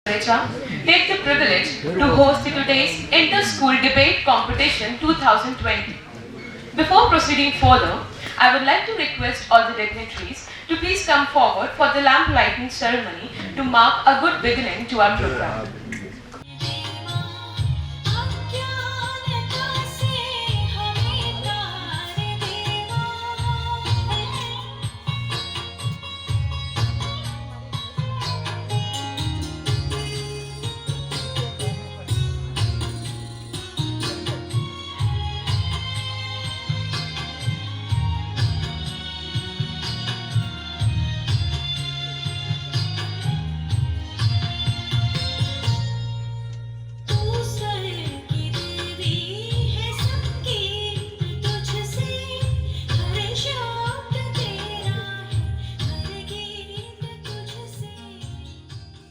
take the privilege to host today's Inter-School Debate Competition 2020. Before proceeding further, I would like to request all the dignitaries to please come forward for the lamp lighting ceremony to mark a good beginning to our program.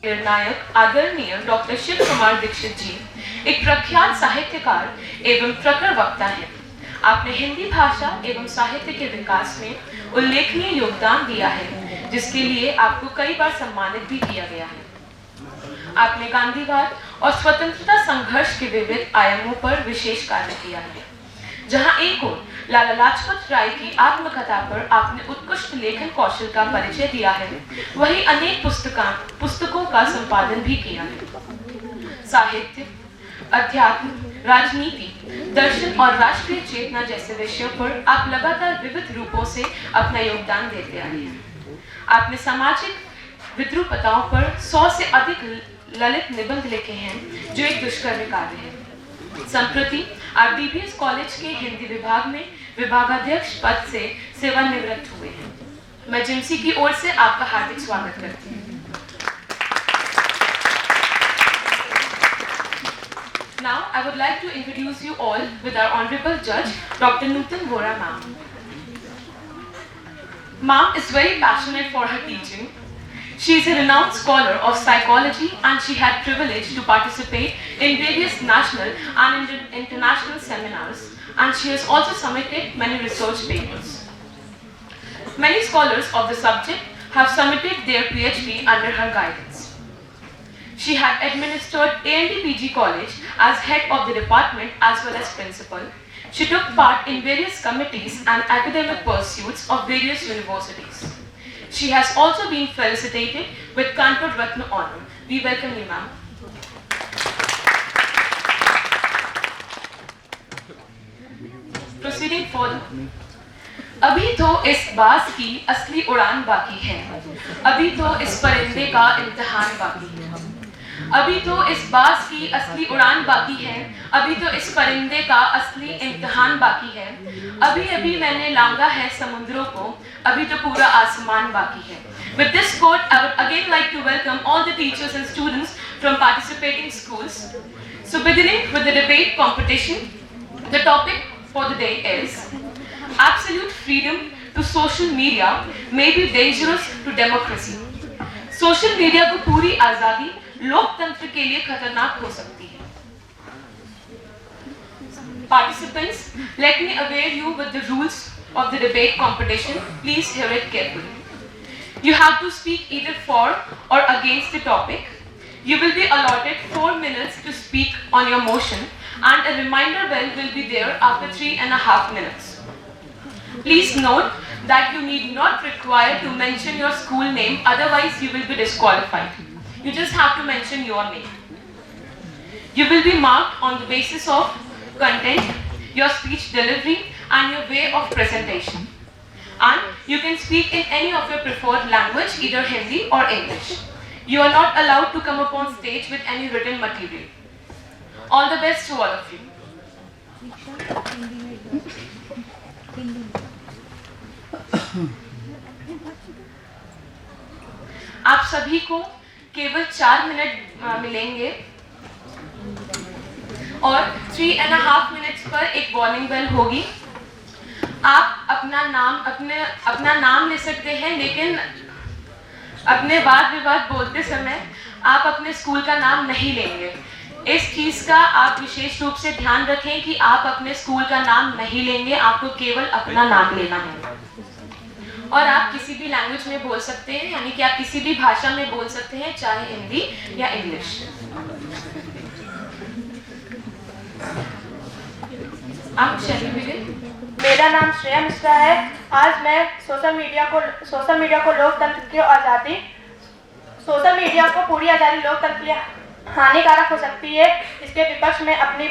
निर्णायक आदरणीय doctor Shiv Kumar Dixit जी एक प्रख्यात साहित्यकार एवं प्रखर वक्ता हैं। आपने हिंदी भाषा एवं साहित्य के विकास में उल्लेखनीय योगदान दिया है, जिसके लिए आपको कई बार सम्मानित भी किया गया है। आपने गांधीवाद और स्वतंत्रता संघर्ष के विविध आयामों पर विशेष कार्य किया है। जहां एक ओर लाला लाजपत राय की आत्मकथा पर आपने उत्कृष्ट लेखन कौशल का परिचय दिया है, वहीं अनेक पुस्तकों का संपादन भी किया है। साहित्य, अध्यात्म, राजनीति, दर्शन और राष्ट्रीय चेतना जैसे विषयों पर आप लगातार विविध रूपों से अपना योगदान देते आए हैं। आपने सामाजिक विद्रूपताओं पर 100 से अधिक ललित निबंध लिखे हैं, जो एक दुष्कर्म कार्य है। संप्रति आप डीबीएस कॉलेज के हिंदी विभाग में विभागाध्यक्ष पद से सेवानिवृत्त हुए हैं। मैं जिमसी की ओर से आपका हार्दिक स्वागत करती हूँ। Now I would like to introduce you all with our honorable judge, Dr. Nutan Vora ma'am. Ma'am is very passionate for her teaching. She is a renowned scholar of psychology and she had privilege to participate in various national and international seminars, and she has also submitted many research papers. Many scholars of the subject have submitted their PhD under her guidance. She had administered A&D PG College as head of the department as well as principal. She took part in various committees and academic pursuits of various universities. She has also been felicitated with Kanpur Ratna honor. We welcome you, ma'am. Proceeding further. अभी तो इस बाज की असली उड़ान बाकी है, अभी तो इस परिंदे का इम्तिहान बाकी है। अभी तो इस बाज की असली उड़ान बाकी है, अभी तो इस परिंदे का असली इम्तिहान बाकी है। अभी अभी मैंने लांगा है समुद्रों को, अभी तो पूरा आसमान बाकी है। With this quote, I would again like to welcome all the teachers and students from participating schools. So beginning with the debate competition, the topic for the day is absolute freedom to social media may be dangerous to democracy. Social media को पूरी आजादी लोकतंत्र के लिए खतरनाक हो सकती है। Participants, let me aware you with the rules of the debate competition. Please hear it carefully. You have to speak either for or against the topic. You will be allotted 4 minutes to speak on your motion, and a reminder bell will be there after 3.5 minutes. Please note that you need not require to mention your school name, otherwise you will be disqualified. You just have to mention your name. You will be marked on the basis of content, your speech delivery, and your way of presentation. And you can speak in any of your preferred language, either Hindi or English. You are not allowed to come upon stage with any written material. All the best to all of you. आप सभी को केवल 4 minute मिलेंगे और 3.5 minutes पर एक warning bell होगी। आप अपना नाम ले सकते हैं, लेकिन अपने वाद विवाद बोलते समय आप अपने स्कूल का नाम नहीं लेंगे। इस चीज का आप विशेष रूप से ध्यान रखें कि आप अपने स्कूल का नाम नहीं लेंगे, आपको केवल अपना नाम लेना है। और आप किसी भी लैंग्वेज में बोल सकते हैं, यानी कि आप किसी भी भाषा में बोल सकते हैं, चाहे हिंदी या इंग्लिश। आप शैली बिगिन। मेरा नाम श्रेया मिश्रा है। आज मैं सोशल मीडिया को लोकतंत्र की आज़ादी, सोशल मीडिया को पूरी आज़ादी लोकतंत्र के लिए हानिकारक हो सकती है, इसके विपक्ष में अपने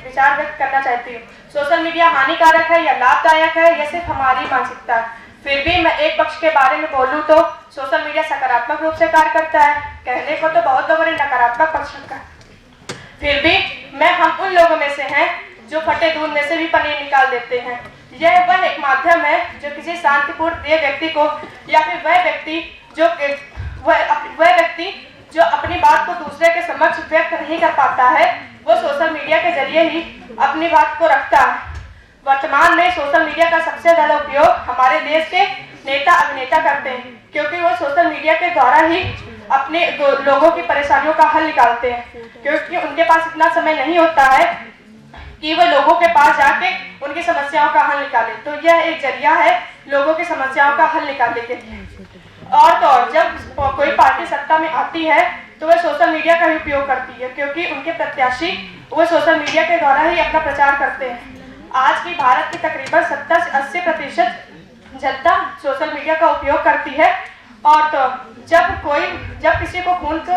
विचार व्यक्त करना चाहती हूँ। सोशल मीडिया हानिकारक है या लाभदायक है, यह सिर्फ हमारी मानसिकता है। फिर भी मैं एक पक्ष के बारे में बोलूँ तो सोशल मीडिया सकारात्मक रूप से कार्य करता है। कहने को तो बहुत लोगों ने नकारात्मक पक्ष रखा, फिर भी हम उन लोगों में से हैं जो फटे दूध में से भी पनीर निकाल देते हैं। यह वह एक माध्यम है जो किसी शांतिपूर्ण प्रिय व्यक्ति को या फिर वह व्यक्ति जो अपनी बात को दूसरे के समक्ष व्यक्त नहीं कर पाता है, वो सोशल मीडिया के जरिए ही अपनी बात को रखता है। वर्तमान में सोशल मीडिया का सबसे ज्यादा उपयोग हमारे देश के नेता अभिनेता करते हैं, क्योंकि वो सोशल मीडिया के द्वारा ही अपने लोगों की परेशानियों का हल निकालते हैं, क्योंकि उनके पास इतना समय नहीं होता है कि वो लोगों के पास जाके उनकी समस्याओं का हल निकाले। तो यह एक जरिया है लोगों की समस्याओं का हल निकालने के लिए। और तो और जब कोई पार्टी सत्ता में आती है तो वह सोशल मीडिया का ही उपयोग करती है, क्योंकि उनके प्रत्याशी वो सोशल मीडिया के द्वारा ही अपना प्रचार करते हैं। आज की भारत की तकरीबन 70 से 80% जनता सोशल मीडिया का उपयोग करती है। और तो जब किसी को खून की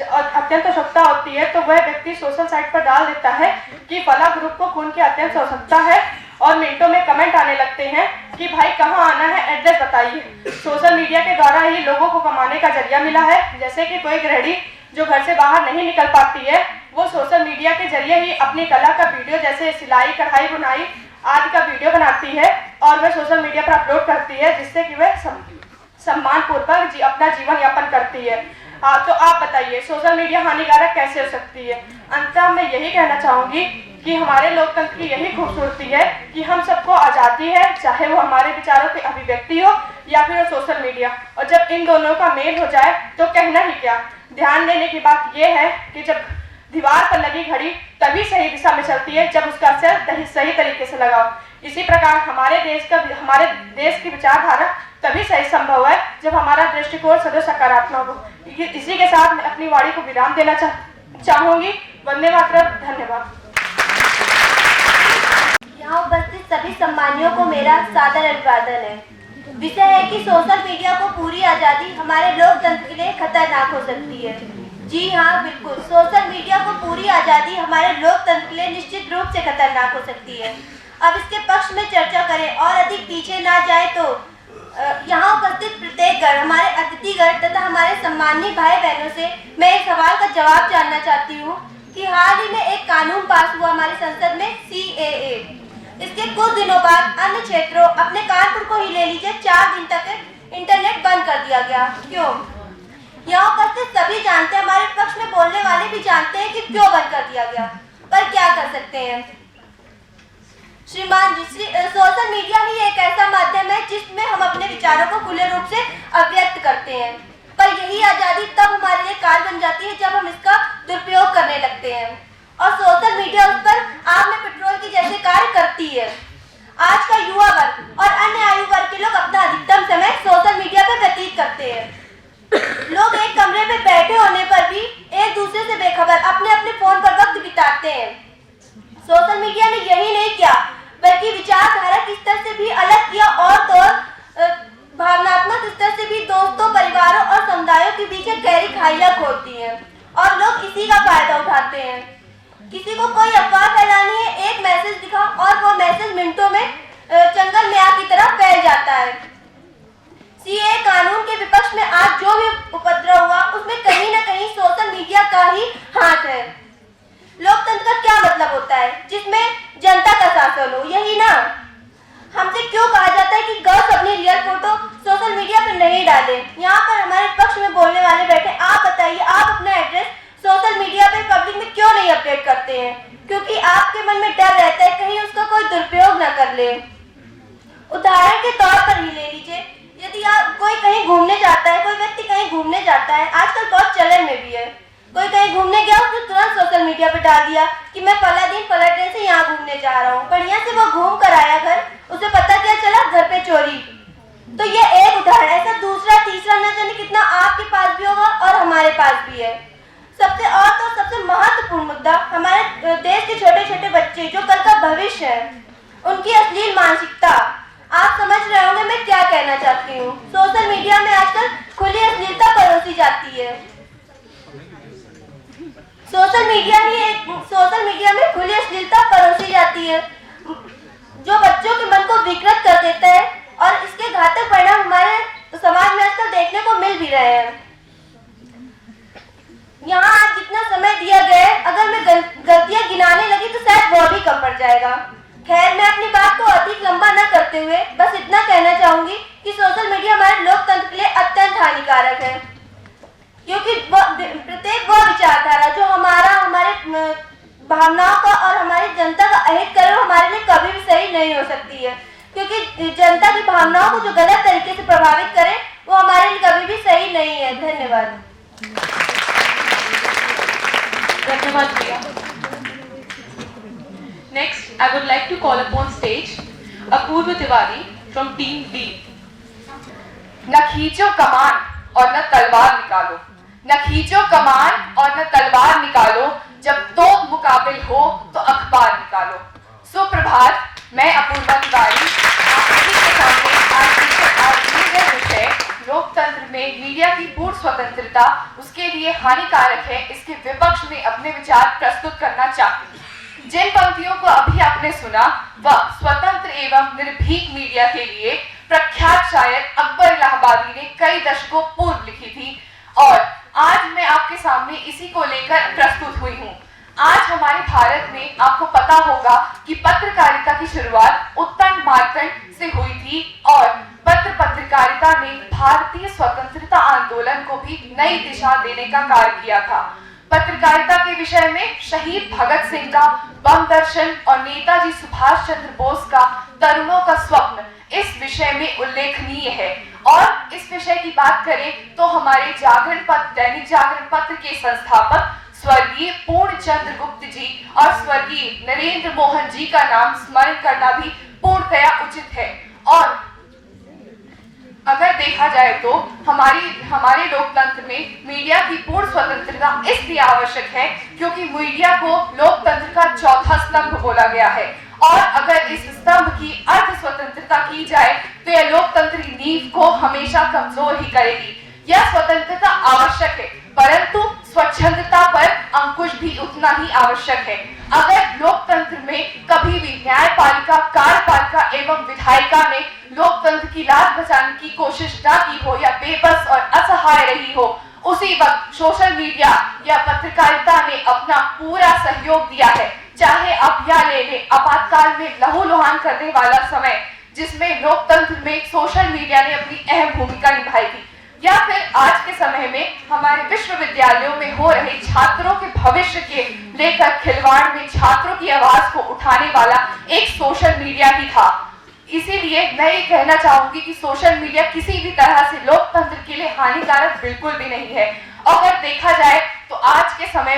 अत्यंत आवश्यकता होती है तो वह व्यक्ति सोशल साइट पर डाल देता है कि फला ग्रुप को खून की अत्यंत आवश्यकता है, और मिनटों में कमेंट आने लगते हैं कि भाई कहाँ आना है, एड्रेस बताइए। सोशल मीडिया के द्वारा ही लोगों को कमाने का जरिया मिला है। जैसे कि कोई गृहिणी जो घर से बाहर नहीं निकल पाती है, वो सोशल मीडिया के जरिए ही अपनी कला का वीडियो, जैसे सिलाई, कढ़ाई, बुनाई आदि का वीडियो बनाती है और वह सोशल मीडिया पर अपलोड करती है, जिससे कि वह सम्मानपूर्वक अपना जीवन यापन करती है। तो आप बताइए सोशल मीडिया हानिकारक कैसे हो सकती है? अंततः मैं यही कहना चाहूंगी कि हमारे लोकतंत्र की यही खूबसूरती है कि हम सबको आज़ादी है, चाहे वो हमारे विचारों की अभिव्यक्ति हो या फिर सोशल मीडिया। और जब इन दोनों का मेल हो जाए तो कहना ही क्या। ध्यान देने की बात यह है कि जब दीवार पर लगी घड़ी तभी सही दिशा में चलती है जब उसका असर सही तरीके से लगाओ। इसी प्रकार हमारे देश की विचारधारा तभी सही संभव है जब हमारा दृष्टिकोण सदैव सकारात्मक हो। इसी के साथ मैं अपनी वाणी को विराम देना चाहूंगी। वंदे मातरम। धन्यवाद। यहाँ उपस्थित सभी सम्मानियों को मेरा सादर अभिवादन है। विषय है कि सोशल मीडिया को पूरी आज़ादी हमारे लोकतंत्र के लिए खतरनाक हो सकती है। जी हाँ, बिल्कुल, सोशल मीडिया को पूरी आज़ादी हमारे लोकतंत्र के लिए निश्चित रूप से खतरनाक हो सकती है। अब इसके पक्ष में चर्चा करें और अधिक पीछे ना जाए तो यहाँ उपस्थित प्रत्येक गण, हमारे अतिथिगण तथा हमारे सम्मानित भाई बहनों से मैं एक सवाल का जवाब जानना चाहती हूँ कि हाल ही में एक कानून पास हुआ हमारी संसद में, CAA। इसके कुछ दिनों बाद अन्य क्षेत्रों, अपने कानपुर को ही ले लीजिए, 4 दिन तक इंटरनेट बंद कर दिया गया। क्यों? यहाँ उपस्थित सभी जानते हैं, हमारे पक्ष में बोलने वाले भी जानते हैं कि क्यों बंद कर दिया गया, पर क्या कर सकते हैं श्रीमान जी। सोशल मीडिया ही एक ऐसा माध्यम है जिसमें हम अपने विचारों को खुले रूप से अभिव्यक्त करते हैं, पर यही आज़ादी तब हमारे लिए काल बन जाती है जब हम इसका दुरुपयोग करने लगते हैं और सोशल मीडिया उस पर आग में पेट्रोल की जैसे कार्य करती है। आज का युवा वर्ग और अन्य आयु वर्ग के लोग अपना अधिकतम समय सोशल मीडिया पर व्यतीत करते हैं। लोग एक कमरे में बैठे होने पर भी एक दूसरे से बेखबर अपने अपने फोन पर वक्त बिताते हैं। सोशल मीडिया ने यही नहीं किया बल्कि विचारधारा के स्तर से भी अलग किया और तो भावनात्मक स्तर से भी दोस्तों, परिवारों और समुदायों के बीच एक गहरी खाइयां खोलती हैं और लोग इसी का फायदा उठाते हैं। किसी को कोई अफवाह फैलानी है, एक मैसेज दिखा और वो मैसेज मिनटों में जंगल में आग की तरह फैल जाता है। CAA कानून के विपक्ष में आज जो भी उपद्रव हुआ उसमें कहीं न कहीं सोशल मीडिया का ही हाथ है। लोकतंत्र का क्या मतलब होता है? जिसमें जनता का शासन हो, यही ना। हमसे क्यों कहा जाता है कि गर्ल्स अपनी रियल फोटो सोशल मीडिया पर नहीं डालें? यहाँ पर हमारे पक्ष में बोलने वाले बैठे, आप बताइए, आप अपना एड्रेस सोशल मीडिया पे पब्लिक में क्यों नहीं अपडेट करते हैं? क्योंकि आपके मन में डर रहता है कहीं उसका कोई दुरुपयोग न कर ले। उदाहरण के तौर पर ही ले लीजिए, यदि आप कोई कहीं घूमने जाता है, कोई व्यक्ति कहीं घूमने जाता है, आजकल बहुत चलन में भी है, कोई कहीं घूमने गया उसने तुरंत सोशल मीडिया पे डाल दिया कि मैं फला दिन फला ट्रेन से यहाँ घूमने जा रहा हूँ। बढ़िया से वो घूम कर आया घर, उसे पता क्या चला, घर पे चोरी। तो ये एक उदाहरण, ऐसा दूसरा तीसरा न जाने कितना आपके पास भी होगा और हमारे पास भी है। सबसे महत्वपूर्ण मुद्दा, हमारे देश के छोटे छोटे बच्चे जो कल का भविष्य है, उनकी अश्लील मानसिकता। आप समझ रहे होंगे मैं क्या कहना चाहती हूँ। सोशल मीडिया में आजकल खुली अश्लीलता परोसी जाती है। सोशल मीडिया में खुली अश्लीलता परोसी जाती है, जो बच्चों के मन को विकृत कर देता है, और इसके घातक परिणाम हमारे समाज में आजकल देखने को मिल भी रहे हैं। यहाँ आज जितना समय दिया गया है, अगर मैं गलतियां गिनाने लगी तो शायद वह भी कम पड़ जाएगा। खैर, मैं अपनी बात को अधिक लंबा न करते हुए बस इतना कहना चाहूंगी कि सोशल मीडिया हमारे लोकतंत्र के लिए अत्यंत हानिकारक है, क्योंकि प्रत्येक वह विचारधारा जो हमारे भावनाओं का और हमारी जनता का अहित करे, हमारे लिए कभी भी सही नहीं हो सकती है। क्योंकि जनता की भावनाओं को जो गलत तरीके से प्रभावित करे, वो हमारे लिए कभी भी सही नहीं है। धन्यवाद। धन्यवाद प्रिया। Next, I would like to call upon stage Apurva Tiwari from Team D. न खींचो कमान और न तलवार निकालो, न खींचो कमान और न तलवार निकालो, जब तोप मुकाबिल हो तो अखबार निकालो। सुप्रभात, मैं अपूर्वा तिवारी आप सभी के सामने आज विषय लोकतंत्र में मीडिया की पूर्ण स्वतंत्रता उसके लिए हानिकारक है, इसके विपक्ष में अपने विचार प्रस्तुत करना चाहती हूँ। जिन पंक्तियों को अभी आपने सुना वह स्वतंत्र एवं निर्भीक मीडिया के लिए प्रख्यात शायर अकबर इलाहाबादी ने कई दशकों पूर्व लिखी थी, और आज मैं आपके सामने इसी को लेकर प्रस्तुत हुई हूँ। आज हमारे भारत में आपको पता होगा कि पत्रकारिता की शुरुआत उत्तम मार्कंड से हुई थी, और पत्रकारिता ने भारतीय स्वतंत्रता आंदोलन को भी नई दिशा देने का कार्य किया था। पत्रकारिता के विषय में शहीद भगत सिंह का बम दर्शन और नेताजी सुभाष चंद्र बोस का तरुणों का स्वप्न इस विषय में उल्लेखनीय है। और इस विषय की बात करें तो हमारे जागरण पत्र, दैनिक जागरण पत्र के संस्थापक स्वर्गीय पूर्णचंद्र गुप्त जी और स्वर्गीय नरेंद्र मोहन जी का नाम स्मरण करना भी पूर्णतया उचित है। और अगर देखा जाए तो हमारे लोकतंत्र में मीडिया की पूर्ण स्वतंत्रता इसलिए आवश्यक है क्योंकि मीडिया को लोकतंत्र का चौथा स्तंभ बोला गया है, और अगर इस स्तंभ की अर्ध स्वतंत्रता की जाए तो यह लोकतंत्र की नींव को हमेशा कमजोर ही करेगी। यह स्वतंत्रता आवश्यक है, परंतु स्वच्छंदता पर अंकुश भी उतना ही आवश्यक है। अगर लोकतंत्र में कभी भी न्यायपालिका, कार्यपालिका एवं विधायिका ने लोकतंत्र की लाज बचाने की कोशिश न की हो या बेबस और असहाय रही हो, उसी वक्त सोशल मीडिया या पत्रकारिता ने अपना पूरा सहयोग दिया है। चाहे आप यह ले लें आपातकाल में लहूलुहान करने वाला समय, जिसमें लोकतंत्र में सोशल मीडिया ने अपनी अहम भूमिका निभाई थी, या फिर आज के समय में हमारे विश्वविद्यालयों में हो रहे छात्रों के भविष्य के लेकर खिलवाड़ में छात्रों की आवाज को उठाने वाला एक सोशल मीडिया ही था। इसीलिए मैं ये कहना चाहूंगी कि सोशल मीडिया किसी भी तरह से लोकतंत्र के लिए हानिकारक बिल्कुल भी नहीं है। अगर देखा जाए तो आज के समय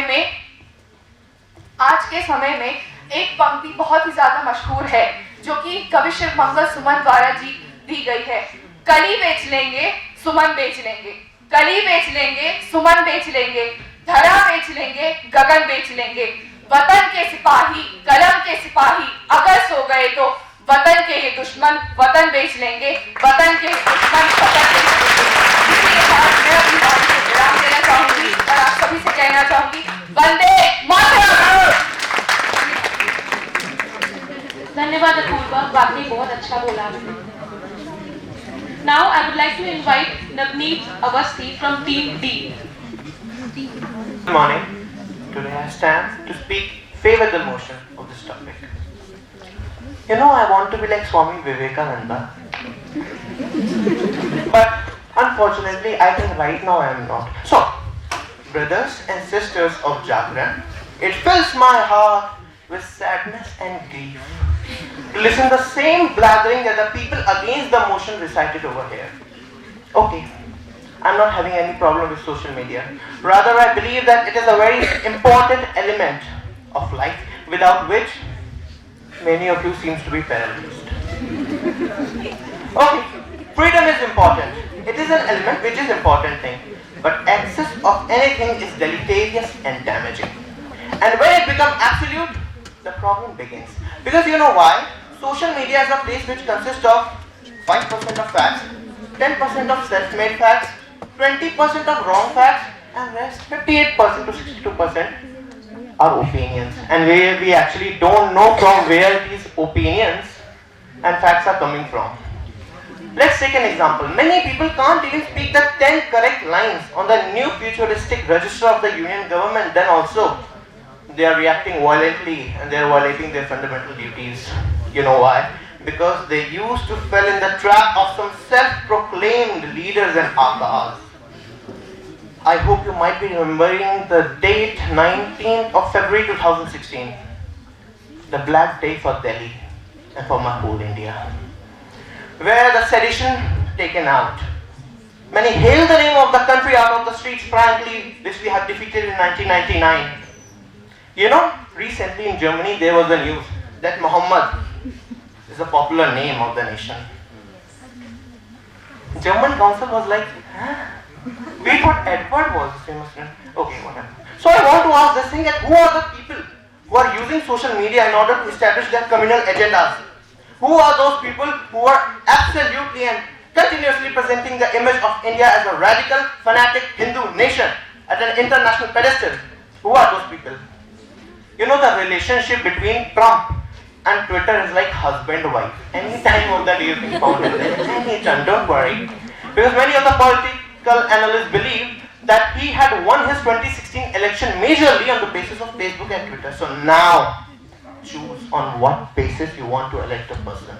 में एक पंक्ति बहुत ही ज्यादा मशहूर है, जो कि कवि शिवमंगल सुमन द्वारा दी गई है। कली बेच लेंगे, सुमन बेच लेंगे, कली बेच लेंगे, सुमन बेच लेंगे, धरा बेच लेंगे, गगन बेच लेंगे। वतन के सिपाही, कलम के सिपाही अगर सो गए तो वतन के ये दुश्मन वतन बेच लेंगे, वतन के दुश्मन वतन बेच लेंगे। इसके बाद मैं अपनी बात को विराम देना चाहूंगी और आप सभी से कहना चाहूंगी, वंदे मातरम। धन्यवाद अपूर्वा, आपने बहुत अच्छा बोला। Now I would like to invite Navneet Awasthi from Team D. Good morning. Today I stand to speak favor the motion of this topic. You know, I want to be like Swami Vivekananda, but unfortunately I think right now I am not. So, brothers and sisters of Jagran, it fills my heart with sadness and grief to listen the same blathering that the people against the motion recited over here. Okay, I'm not having any problem with social media. Rather, I believe that it is a very important element of life, without which many of you seems to be paralyzed. Okay, Freedom is important. It is an element which is important thing. But excess of anything is deleterious and damaging. And when it becomes absolute, the problem begins. Because you know why? Social media is a place which consists of 5% of facts, 10% of self-made facts, 20% of wrong facts, and rest 58% to 62% are opinions. And where we actually don't know from where these opinions and facts are coming from. Let's take an example. Many people can't even speak the 10 correct lines on the new futuristic register of the union government. Then also, they are reacting violently and they are violating their fundamental duties. You know why? Because they used to fall in the trap of some self-proclaimed leaders and akas. I hope you might be remembering the date 19th of February 2016. The black day for Delhi and for my whole India. Where the sedition taken out. Many hail the name of the country out of the streets frankly, which we have defeated in 1999. You know, recently in Germany there was a news that Muhammad is a popular name of the nation. German council was like, huh? We thought Edward was the famous name. Okay, whatever. So I want to ask this thing that who are the people who are using social media in order to establish their communal agendas? Who are those people who are absolutely and continuously presenting the image of India as a radical, fanatic Hindu nation at an international pedestal? Who are those people? You know, the relationship between Trump and Twitter is like husband-wife. Any time of the day you can found it there. Anytime, don't worry. Because many of the political analysts believe that he had won his 2016 election majorly on the basis of Facebook and Twitter. So now, choose on what basis you want to elect a person.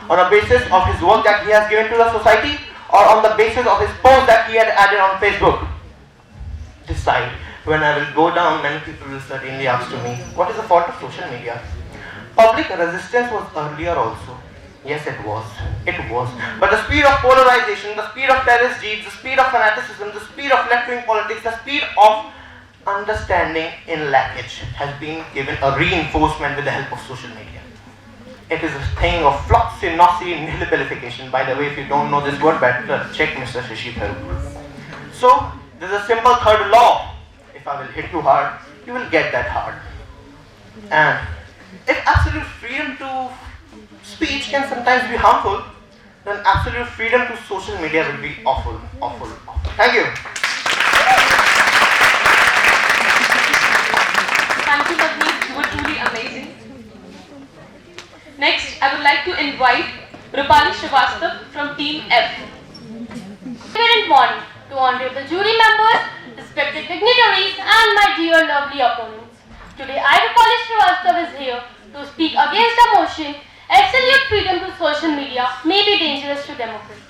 On a basis of his work that he has given to the society, or on the basis of his post that he had added on Facebook. Decide. When I will go down, many people will certainly ask to me, what is the fault of social media? Public resistance was earlier also. Yes, it was. It was. But the speed of polarization, the speed of terrorist deeds, the speed of fanaticism, the speed of left-wing politics, the speed of understanding in lackage has been given a reinforcement with the help of social media. It is a thing of fluxinosi nihilabilification. By the way, if you don't know this word, better check Mr. Shashi Tharoor. So, there's a simple third law. If I will hit you hard, you will get that hard. And if absolute freedom to speech can sometimes be harmful, then absolute freedom to social media will be awful, awful, awful. Thank you. Thank you, Navneet. You were truly amazing. Next, I would like to invite Rupali Srivastav from Team F. Good morning to honorable jury members, respected dignitaries, and my dear lovely opponents. Today, I, Rupali Srivastav, is here to speak against the motion, absolute freedom to social media may be dangerous to democracy.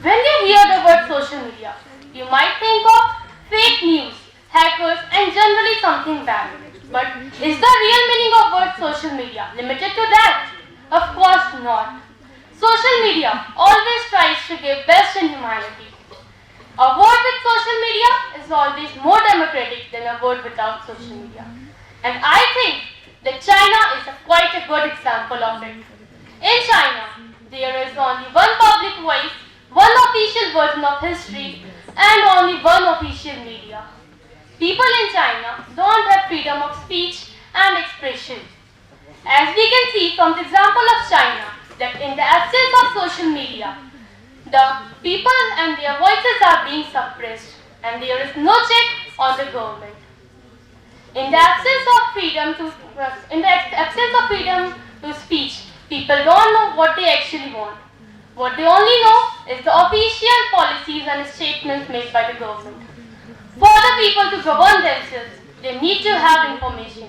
When you hear the word social media, you might think of fake news, hackers, and generally something bad. But is the real meaning of word social media limited to that? Of course not. Social media always tries to give best in humanity. A word with social media is always more democratic than a word without social media. And I think that China is quite a good example of it. In China, there is only one public voice, one official version of history, and only one official media. People in China don't have freedom of speech and expression. As we can see from the example of China, that in the absence of social media, the people and their voices are being suppressed, and there is no check on the government. In the absence of freedom to speech, people don't know what they actually want. What they only know is the official policies and statements made by the government. For the people to govern themselves, they need to have information.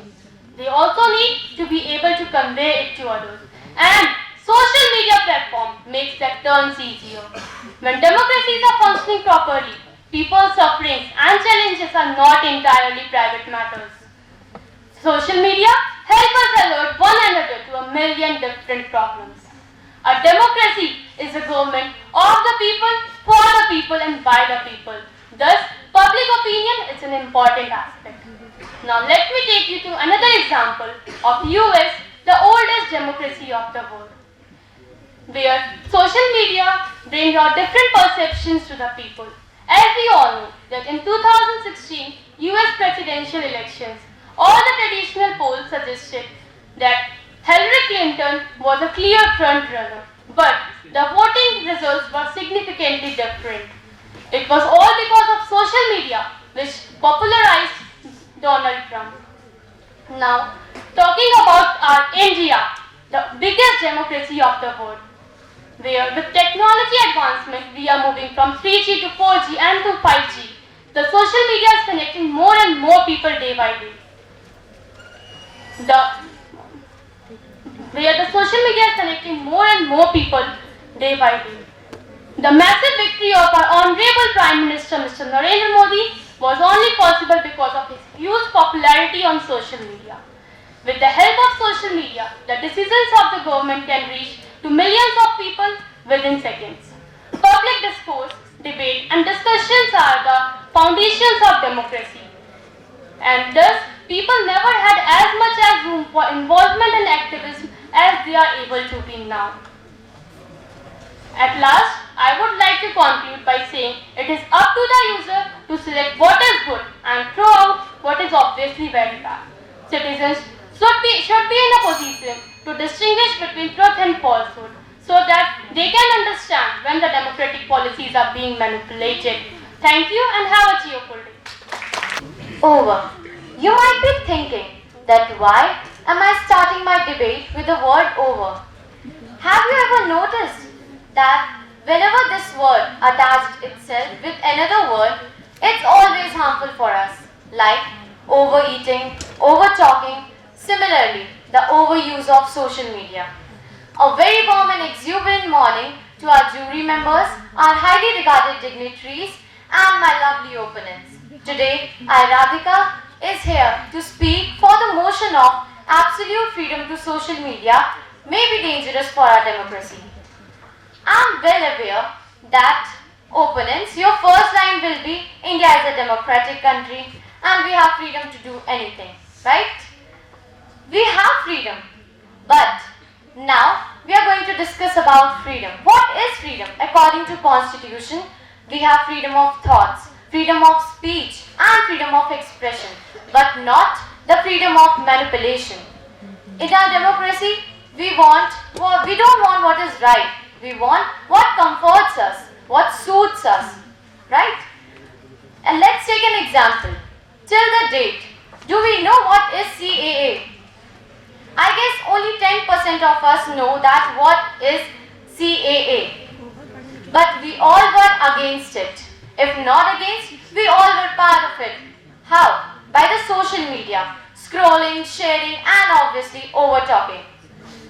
They also need to be able to convey it to others. And social media platform makes that turns easier. When democracies are functioning properly, people's sufferings and challenges are not entirely private matters. Social media help us alert one another to a million different problems. A democracy is a government of the people, for the people, and by the people. Thus, public opinion is an important aspect. Now let me take you to another example of US, the oldest democracy of the world, where social media bring out different perceptions to the people. As we all know that in 2016 US presidential elections, all the traditional polls suggested that Hillary Clinton was a clear front runner, but the voting results were significantly different. It was all because of social media which popularized Donald Trump. Now, talking about our India, the biggest democracy of the world, where with technology advancement we are moving from 3G to 4G and to 5G. The social media is connecting more and more people day by day. Where the social media is connecting more and more people day by day. The massive victory of our Honorable Prime Minister Mr. Narendra Modi was only possible because of his huge popularity on social media. With the help of social media, the decisions of the government can reach to millions of people within seconds. Public discourse, debate and discussions are the foundations of democracy. And thus, people never had as much as room for involvement and activism as they are able to be now. At last, I would like to conclude by saying it is up to the user to select what is good and throw out what is obviously very bad. Citizens should be in a position to distinguish between truth and falsehood so that they can understand when the democratic policies are being manipulated. Thank you and have a cheerful day. Over. You might be thinking that why am I starting my debate with the word over? Have you ever noticed that whenever this word attached itself with another word, it's always harmful for us, like overeating, over-talking, similarly, the overuse of social media. A very warm and exuberant morning to our jury members, our highly regarded dignitaries, and my lovely opponents. Today, I, Radhika, is here to speak for the motion of absolute freedom to social media may be dangerous for our democracy. I am well aware that, opponents, your first line will be India is a democratic country and we have freedom to do anything, right? We have freedom, but now we are going to discuss about freedom. What is freedom? According to Constitution, we have freedom of thoughts, freedom of speech and freedom of expression, but not the freedom of manipulation. In our democracy, we don't want what is right. We want what comforts us, what suits us, right? And let's take an example. Till the date, do we know what is CAA? I guess only 10% of us know that what is CAA. But we all were against it. If not against, we all were part of it. How? By the social media, scrolling, sharing and obviously over-talking.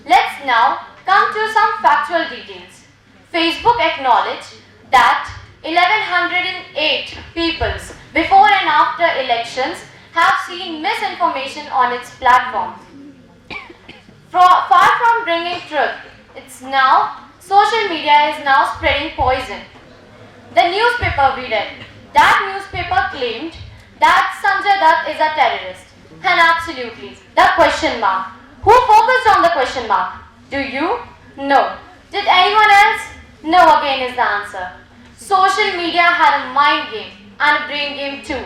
Let's now come to some factual details. Facebook acknowledged that 1108 peoples before and after elections have seen misinformation on its platform. Far from bringing truth, social media is now spreading poison. The newspaper we read, that newspaper claimed that Sanjay Dutt is a terrorist. And absolutely, the question mark. Who focused on the question mark? Do you? No. Did anyone else? No again is the answer. Social media had a mind game and a brain game too.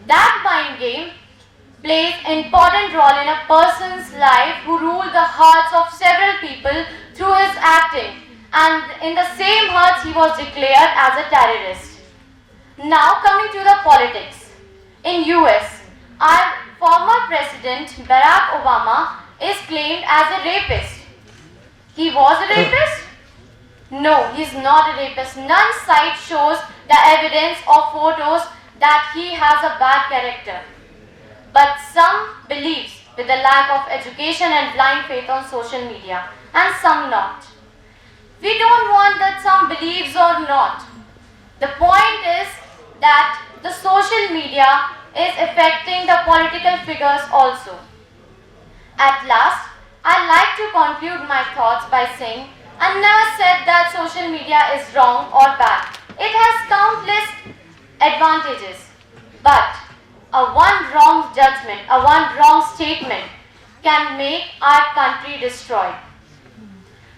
That mind game plays an important role in a person's life who ruled the hearts of several people through his acting, and in the same hearts he was declared as a terrorist. Now coming to the politics. In US, our former president Barack Obama is claimed as a rapist. He was a rapist? No, he is not a rapist. None site shows the evidence or photos that he has a bad character. But some believes with the lack of education and blind faith on social media, and some not. We don't want that some believes or not. The point is that the social media is affecting the political figures also. At last, I'd like to conclude my thoughts by saying I never said that social media is wrong or bad. It has countless advantages, but a one wrong judgment, a one wrong statement can make our country destroyed.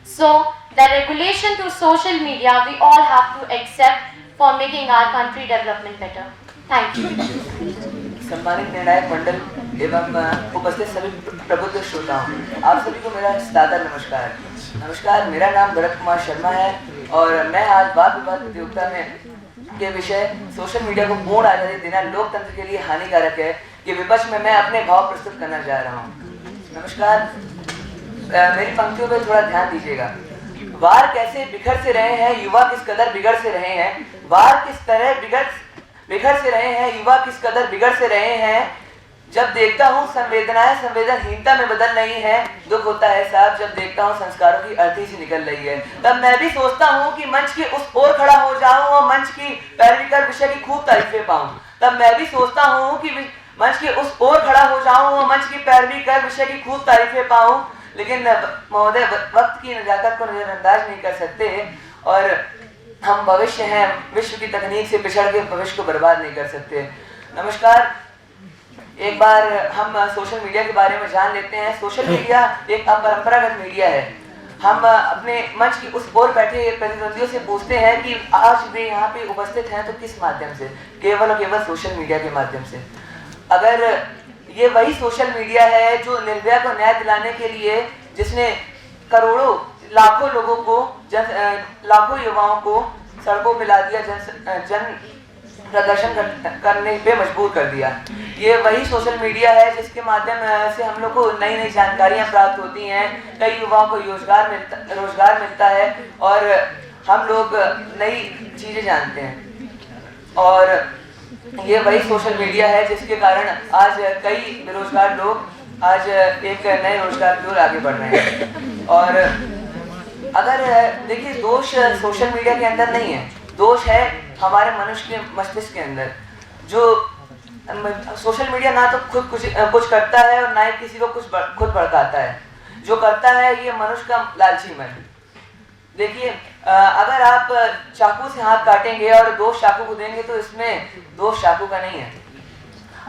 So the regulation to social media we all have to accept for making our country development better. Thank you. सम्मानित निर्णायक मंडल एवं उपस्थित सभी प्रबुद्ध श्रोताओं, आप सभी को मेरा सादर नमस्कार। नमस्कार, मेरा नाम भरत कुमार शर्मा है और मैं आज वाद विवाद प्रतियोगिता में के विषय सोशल मीडिया को पूर्ण आजादी देना लोकतंत्र के लिए हानिकारक है के विपक्ष में मैं अपने भाव प्रस्तुत करना जा रहा हूँ। नमस्कार, मेरी पंक्तियों पर थोड़ा ध्यान दीजिएगा। वार कैसे बिखर से रहे हैं, युवा किस कदर बिगड़ से रहे हैं। वार किस तरह बिगड़ से रहे हैं, युवा किस कदर बिगड़ से रहे हैं। जब देखता हूँ संवेदनाएं संवेदनहीनता में बदल रही है। दुख होता है साहब जब देखता हूँ संस्कारों की अर्थी से निकल रही है। तब मैं भी सोचता हूँ कि मंच के उस ओर खड़ा हो जाऊं और मंच की पैरवी कर विषय की खूब तारीफें पाऊं। तब मैं भी सोचता हूँ कि मंच के उस ओर खड़ा हो जाऊं और मंच की पैरवी कर विषय की खूब तारीफें पाऊं। लेकिन महोदय, वक्त की नजाकत को नजरअंदाज नहीं कर सकते और हम भविष्य हैं, विश्व की तकनीक से पिछड़ के भविष्य को बर्बाद नहीं कर सकते। नमस्कार, एक बार हम सोशल मीडिया के बारे में जान लेते हैं। सोशल मीडिया एक अपरंपरागत मीडिया है। हम अपने मंच की उस ओर बैठे प्रतिद्वंदियों से पूछते हैं कि आज वे यहाँ पे उपस्थित हैं तो किस माध्यम से? केवल और केवल सोशल मीडिया के माध्यम से। अगर ये वही सोशल मीडिया है जो निर्भया को न्याय दिलाने के लिए, जिसने करोड़ों लाखों लोगों को लाखों युवाओं को सड़कों पे ला दिया, जन प्रदर्शन करने पे मजबूर कर दिया। ये वही सोशल मीडिया है जिसके माध्यम से हम लोग को नई नई जानकारियां प्राप्त होती हैं, कई युवाओं को रोजगार मिलता है और हम लोग नई चीजें जानते हैं। और ये वही सोशल मीडिया है जिसके कारण आज कई बेरोजगार लोग आज एक नए रोजगार की ओर आगे बढ़ रहे हैं। और अगर देखिए, दोष सोशल मीडिया के अंदर नहीं है, दोष है हमारे मनुष्य के मस्तिष्क के अंदर। जो सोशल मीडिया ना तो खुद कुछ करता है और ना ही किसी को खुद भड़काता है। जो करता है ये मनुष्य का लालची मन। देखिए, अगर आप चाकू से हाथ काटेंगे और दोष चाकू को देंगे तो इसमें दोष चाकू का नहीं है।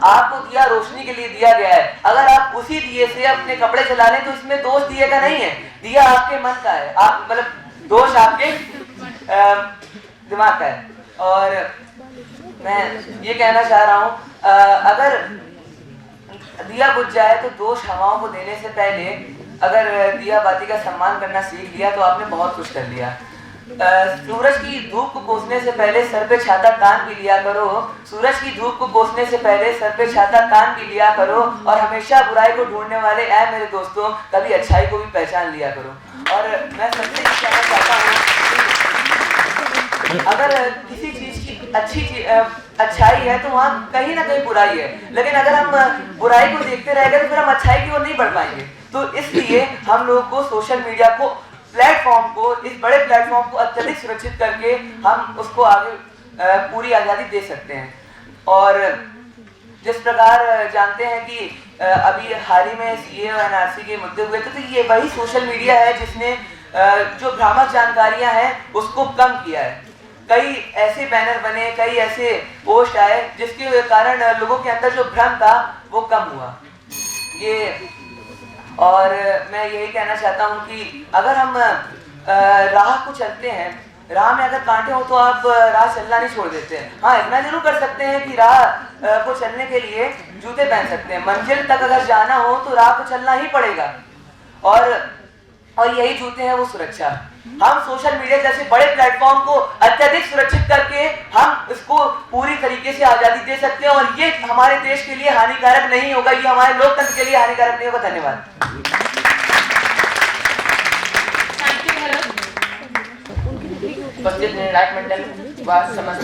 आपको दिया रोशनी के लिए दिया गया है। अगर आप उसी दिए से अपने कपड़े जला लें तो इसमें दोष दिए का नहीं है, दिया आपके मन का है। आप मतलब दोष आपके दिमाग का है। और मैं ये कहना चाह रहा हूँ, अगर दिया बुझ जाए तो दोष हवाओं को देने से पहले अगर दिया बाती का सम्मान करना सीख लिया तो आपने बहुत कुछ कर लिया। सूरज की धूप को कोसने से पहले सर पे छाता तान भी लिया करो। सूरज की धूप को कोसने से पहले सर पे छाता तान भी लिया करो। और हमेशा बुराई को ढूंढने वाले ऐ मेरे दोस्तों, कभी अच्छाई को भी पहचान लिया करो। और मैं सबसे ये कहना चाहता हूँ, अगर किसी चीज की अच्छाई है तो वहाँ कहीं ना कहीं बुराई है। लेकिन अगर हम बुराई को देखते रह गए तो फिर हम अच्छाई की ओर नहीं बढ़ पाएंगे। तो इसलिए हम लोग को सोशल मीडिया को प्लेटफॉर्म को, इस बड़े प्लेटफॉर्म को अत्यधिक सुरक्षित करके हम उसको आगे पूरी आज़ादी दे सकते हैं। और जिस प्रकार जानते हैं कि अभी हाल ही में सीए और एनआरसी के मुद्दे हुए थे, तो ये वही सोशल मीडिया है जिसने जो भ्रामक जानकारियां हैं उसको कम किया है। कई ऐसे बैनर बने, कई ऐसे पोस्ट आए जिसके कारण लोगों के अंदर जो भ्रम था वो कम हुआ। ये और मैं यही कहना चाहता हूँ कि अगर हम राह को चलते हैं, राह में अगर कांटे हो तो आप राह चलना नहीं छोड़ देते हैं। हाँ, इतना जरूर कर सकते हैं कि राह को चलने के लिए जूते पहन सकते हैं। मंजिल तक अगर जाना हो तो राह को चलना ही पड़ेगा और यही जूते हैं वो सुरक्षा। हम सोशल मीडिया जैसे बड़े प्लेटफॉर्म को अत्यधिक सुरक्षित करके हम इसको पूरी तरीके से आजादी दे सकते हैं और ये हमारे देश के लिए हानिकारक नहीं होगा, ये हमारे लोकतंत्र के लिए हानिकारक नहीं होगा। धन्यवाद। उपस्थित निर्णायक मंडल व समस्त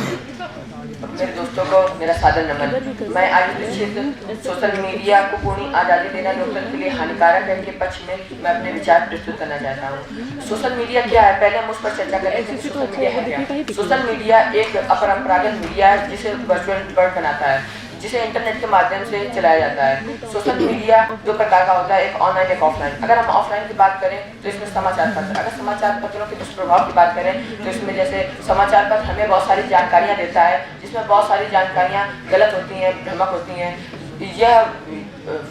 मेरे दोस्तों को मेरा सादर नमन। मैं आयोजित सोशल मीडिया को पूर्ण आज़ादी देना लोकतंत्र के लिए हानिकारक है के पक्ष में मैं अपने विचार प्रस्तुत करना चाहता हूँ। सोशल मीडिया क्या है, पहले हम उस पर चर्चा करें कि सोशल मीडिया है क्या। सोशल मीडिया एक अपरंपरागत मीडिया है जिसे वर्चुअल वर्ल्ड बनाता है, जिसे इंटरनेट के माध्यम से चलाया जाता है। सोशल मीडिया दो प्रकार का होता है, एक ऑनलाइन एक ऑफलाइन। अगर हम ऑफलाइन की बात करें तो इसमें समाचार पत्र, अगर समाचार पत्रों के दुष्प्रभाव की बात करें तो इसमें जैसे समाचार पत्र हमें बहुत सारी जानकारियाँ देता है जिसमें बहुत सारी जानकारियाँ गलत होती हैं, भ्रामक होती हैं। यह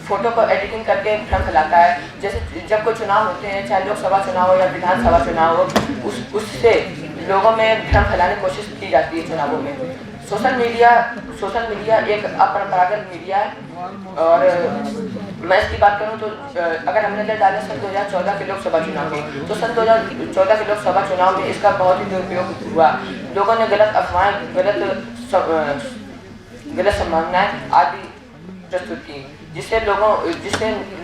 फोटो को एडिटिंग करके भ्रम फैलाता है। जैसे जब कोई चुनाव होते हैं, चाहे लोकसभा चुनाव हो या विधानसभा चुनाव हो, उससे लोगों में भ्रम फैलाने की कोशिश की जाती है चुनावों में। सोशल मीडिया एक अपरंपरागत मीडिया है और मैं इसकी बात करूं तो अगर हमने नजर डालें सन 2014 के लोकसभा चुनाव में, तो सन 2014 के लोकसभा चुनाव में इसका बहुत ही दुरुपयोग हुआ। लोगों ने गलत अफवाहें, गलत संभावनाएं आदि प्रस्तुत की, जिससे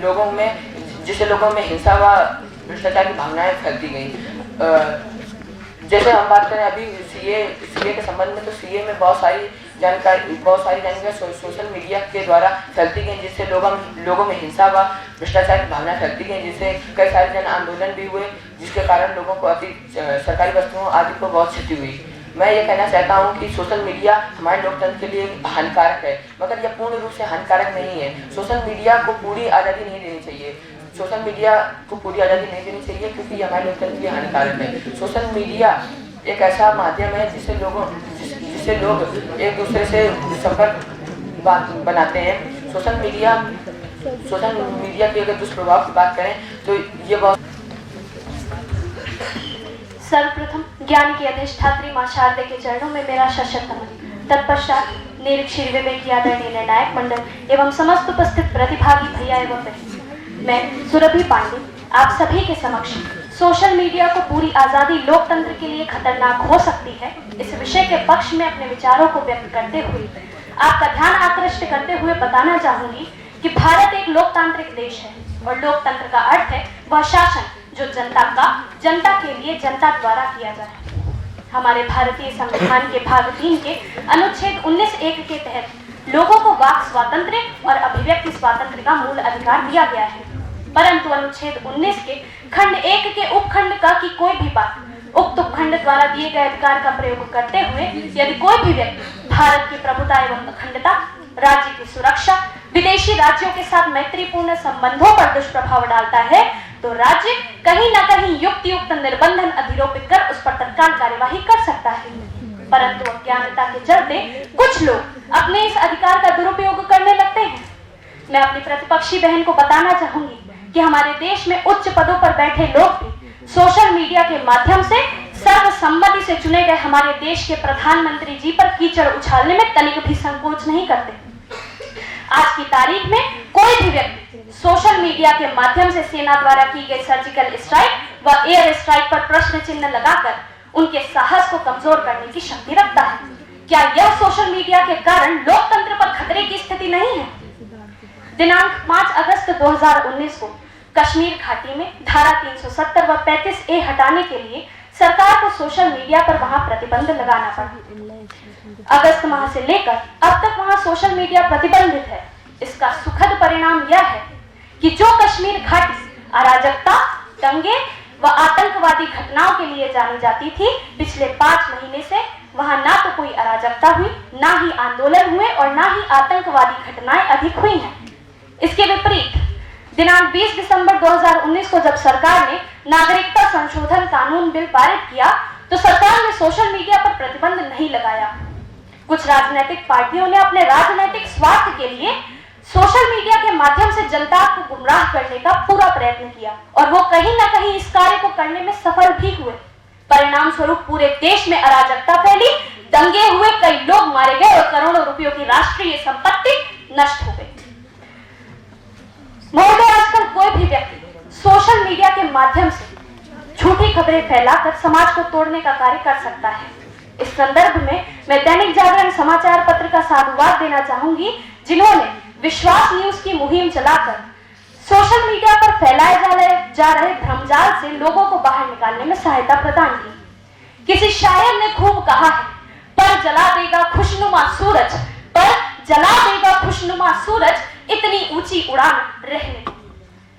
लोगों में हिंसा व भ्रष्टाचार की भावनाएं फैलती गई। जैसे हम बात करें अभी सीए के संबंध में, तो सीए में बहुत सारी जानकारी सोशल मीडिया के द्वारा फैलती गई, जिससे लोगों में हिंसा व भ्रष्टाचार की भावना फैलती गई, जिससे कई सारे जन आंदोलन भी हुए, जिसके कारण लोगों को सरकारी वस्तुओं आदि को बहुत क्षति हुई। मैं ये कहना चाहता हूँ कि सोशल मीडिया हमारे लोकतंत्र के लिए हानिकारक है, मगर यह पूर्ण रूप से हानिकारक नहीं है। सोशल मीडिया को पूरी आज़ादी नहीं देनी चाहिए, क्योंकि ये हमारे लोकतंत्र के लिए हानिकारक है। सोशल मीडिया एक ऐसा माध्यम है जिससे लोग एक दूसरे से संपर्क बनाते हैं। सोशल मीडिया के अगर दुष्प्रभाव की बात करें तो ये बहुत। सर्वप्रथम ज्ञान की अधिष्ठात्री मां शारदे के चरणों में मेरा सशक्त नमन। तत्पश्चात निरीक्षी विवेक आदरणीय निर्णायक मंडल एवं समस्त उपस्थित प्रतिभागी भैया एवं बहन, मैं सुरभि पांडे आप सभी के समक्ष सोशल मीडिया को पूरी आजादी लोकतंत्र के लिए खतरनाक हो सकती है, इस विषय के पक्ष में अपने विचारों को व्यक्त करते हुए आपका ध्यान आकृष्ट करते हुए बताना चाहूंगी कि भारत एक लोकतांत्रिक देश है और लोकतंत्र का अर्थ है वह शासन जो जनता के लिए जनता द्वारा किया जाए। हमारे भारतीय संविधान के भाग 3 के अनुच्छेद 19(1) के तहत लोगों को वाक स्वातंत्र्य और अभिव्यक्ति स्वातंत्र्य का मूल अधिकार दिया गया है, परंतु अनुच्छेद 19 के खंड 1 के उपखंड का की कोई भी बात उक्त उपखंड द्वारा दिए गए अधिकार का प्रयोग करते हुए यदि कोई भी व्यक्ति भारत की प्रभुता एवं अखंडता, राज्य की सुरक्षा, विदेशी राज्यों के साथ मैत्रीपूर्ण संबंधों पर दुष्प्रभाव डालता है तो राज्य कहीं न कहीं युक्त निर्बंधन अधिरोपित कर उस पर तत्काल कार्यवाही कर सकता है। परंतु अज्ञानता के चलते कुछ लोग अपने इस अधिकार का दुरुपयोग करने लगते हैं। मैं अपनी प्रतिपक्षी बहन को बताना चाहूंगी कि हमारे देश में उच्च पदों पर बैठे लोग भी सोशल मीडिया के माध्यम से सर्वसम्मति से चुने गए हमारे देश के प्रधानमंत्री जी पर कीचड़ उछालने में तनिक भी संकोच नहीं करते। आज की तारीख में कोई भी व्यक्ति सोशल मीडिया के माध्यम से सेना द्वारा की गई सर्जिकल स्ट्राइक व एयर स्ट्राइक पर प्रश्न चिन्ह लगाकर उनके साहस को कमजोर करने की शक्ति रखता है। क्या यह सोशल मीडिया के कारण लोकतंत्र पर खतरे की स्थिति नहीं है? दिनांक 5 अगस्त 2019 को कश्मीर घाटी में धारा 370 व 35A हटाने के लिए सरकार को सोशल मीडिया पर वहां प्रतिबंध लगाना पड़ा। अगस्त माह से लेकर अब तक वहां सोशल मीडिया प्रतिबंधित है। इसका सुखद परिणाम यह है कि जो कश्मीर घाटी अराजकता, दंगे व आतंकवादी घटनाओं के लिए जानी जाती थी, पिछले 5 महीने से वहां ना तो कोई अराजकता हुई, ना ही आंदोलन हुए और ना ही आतंकवादी घटनाएं अधिक हुई हैं। इसके विपरीत दिनांक 20 दिसंबर 2019 को जब सरकार ने नागरिकता संशोधन कानून बिल पारित किया तो सरकार ने सोशल मीडिया पर प्रतिबंध नहीं लगाया। कुछ राजनीतिक पार्टियों ने अपने राजनीतिक स्वार्थ के लिए सोशल मीडिया के माध्यम से जनता को गुमराह करने का पूरा प्रयत्न किया और वो कहीं ना कहीं इस कार्य को करने में सफल भी हुए। परिणाम स्वरूप पूरे देश में अराजकता फैली, दंगे हुए, कई लोग मारे गए और करोड़ों रुपयों की राष्ट्रीय संपत्ति नष्ट हो गई। महोदय, आजकल कोई भी व्यक्ति सोशल मीडिया के माध्यम से झूठी खबरें फैलाकर समाज को तोड़ने का कार्य कर सकता है। इस संदर्भ में मैं दैनिक जागरण समाचार पत्र का साधुवाद देना चाहूंगी, जिन्होंने विश्वास न्यूज की मुहिम चलाकर सोशल मीडिया पर फैलाए जा रहे भ्रमजाल से लोगों को बाहर निकालने में सहायता प्रदान की। किसी शायर ने खूब कहा है, पर जला देगा खुशनुमा सूरज, पर जला देगा खुशनुमा सूरज, इतनी ऊंची उड़ान रहने।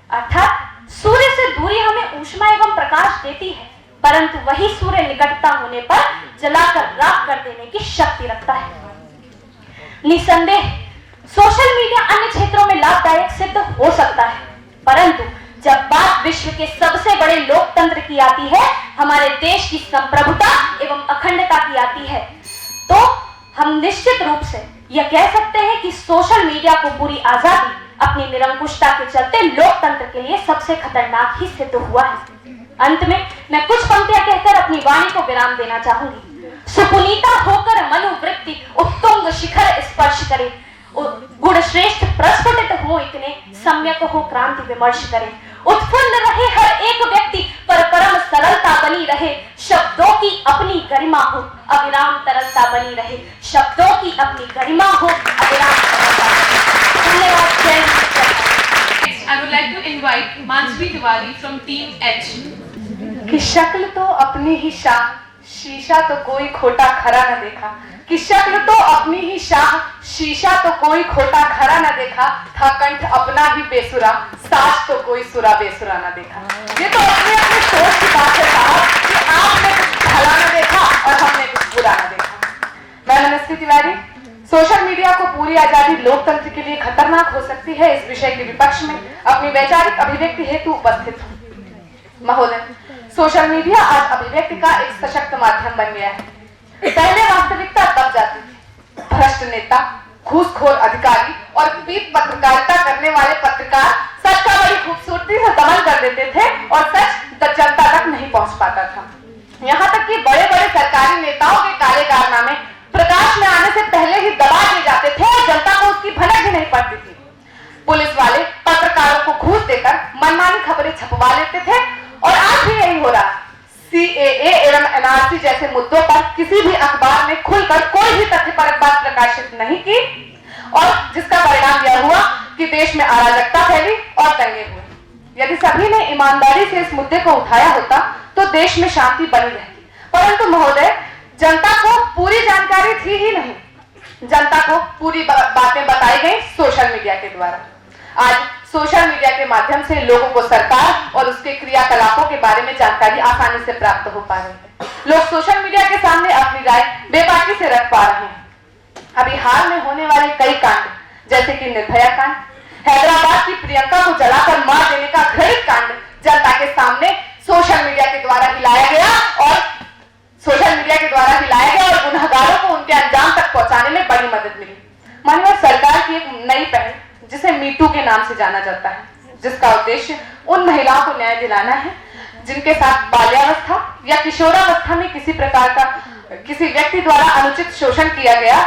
अर्थात सूर्य से दूरी हमें ऊष्मा एवं प्रकाश देती है, परंतु वही सूर्य निकटता होने पर जलाकर राख कर देने की शक्ति रखता है। निसंदेह सोशल मीडिया अन्य क्षेत्रों में लाभदायक सिद्ध हो सकता है, परंतु जब बात विश्व के सबसे बड़े लोकतंत्र की आती है, हमारे देश की संप्रभुता एवं अखंडता की आती है, तो हम निश्चित रूप से यह कह सकते हैं कि सोशल मीडिया को पूरी आजादी अपनी निरंकुशता के चलते लोकतंत्र के लिए सबसे खतरनाक ही सिद्ध हुआ है। अंत में मैं कुछ पंक्तियां कहकर अपनी वाणी को विराम देना चाहूंगी। सुपुनीता होकर मनोवृत्ति उत्तुंग शिखर स्पर्श करे, गुण श्रेष्ठ प्रस्फुटित हो, इतने सम्यक हो क्रांति विमर्श करे, उत्फुल्ल रहे हर एक व्यक्ति पर परम सरलता बनी रहे, शब्दों की अपनी गरिमा हो अविराम तरलता बनी रहे, शब्दों की अपनी गरिमा हो अविराम तरलता। धन्यवाद। जय Hind. I would like to invite Mansi Tiwari from Team H. कि शक्ल तो अपनी ही शाह, शीशा तो कोई खोटा खरा न देखा, कि शक्ल तो अपनी ही शाह, शीशा तो कोई खोटा खरा न देखा, था कंठ अपना ही बेसुरा, साज तो कोई सुरा बेसुरा न देखा। ये तो अपने अपने सोच की बात है साहब कि आपने कुछ भला न देखा और हमने कुछ बुरा न देखा। मैं मनस्वी तिवारी सोशल मीडिया को पूरी आजादी लोकतंत्र के लिए खतरनाक हो सकती है इस विषय के विपक्ष में अपनी वैचारिक अभिव्यक्ति हेतु उपस्थित हूँ। महोदय, सोशल मीडिया आज अभिव्यक्ति का एक सशक्त माध्यम बन गया है। पहले वास्तविकता दब जाती थी, भ्रष्ट नेता, घूसखोर अधिकारी और पीठ पत्रकारिता करने वाले पत्रकार सच का बड़ी खूबसूरती से दमन कर देते थे और सच जनता तक नहीं पहुंच पाता था। यहाँ तक कि बड़े बड़े सरकारी नेताओं के काले कारनामे प्रकाश में आने से पहले ही दबा दिए जाते थे और जनता को उसकी भनक भी नहीं पड़ती थी। पुलिस वाले पत्रकारों को घूस देकर मनमानी खबरें छपवा लेते थे और आज भी यही हो रहा। CAA एवं NRC जैसे मुद्दों पर किसी भी अखबार ने खुलकर कोई भी तथ्यपरक बात प्रकाशित नहीं की और जिसका परिणाम यह हुआ कि देश में अराजकता फैली और दंगे हुए। यदि सभी ने ईमानदारी से इस मुद्दे को उठाया होता तो देश में शांति बनी रहती, परंतु महोदय जनता को पूरी जानकारी थी ही नहीं। जनता को पूरी बातें बताई गई सोशल मीडिया के द्वारा। आज सोशल मीडिया के माध्यम से लोगों को सरकार और उसके क्रियाकलापों के बारे में जानकारी आसानी से प्राप्त हो पा रही है। लोग सोशल मीडिया के सामने अपनी राय बेबाकी से रख पा रहे हैं। अभी हाल में होने वाले कई कांड जैसे कि निर्भया कांड, हैदराबाद की प्रियंका को जलाकर मार देने का घृणित कांड जनता के सामने सोशल मीडिया के द्वारा हिलाया गया और गुनहगारों को उनके अंजाम तक पहुंचाने में बड़ी मदद मिली। माननीय सरकार की एक नई पहल जिसे मीटू के नाम से जाना जाता है, जिसका उद्देश्य उन महिलाओं को न्याय दिलाना है जिनके साथ बाल्यावस्था या किशोरावस्था में किसी प्रकार का किसी व्यक्ति द्वारा अनुचित शोषण किया गया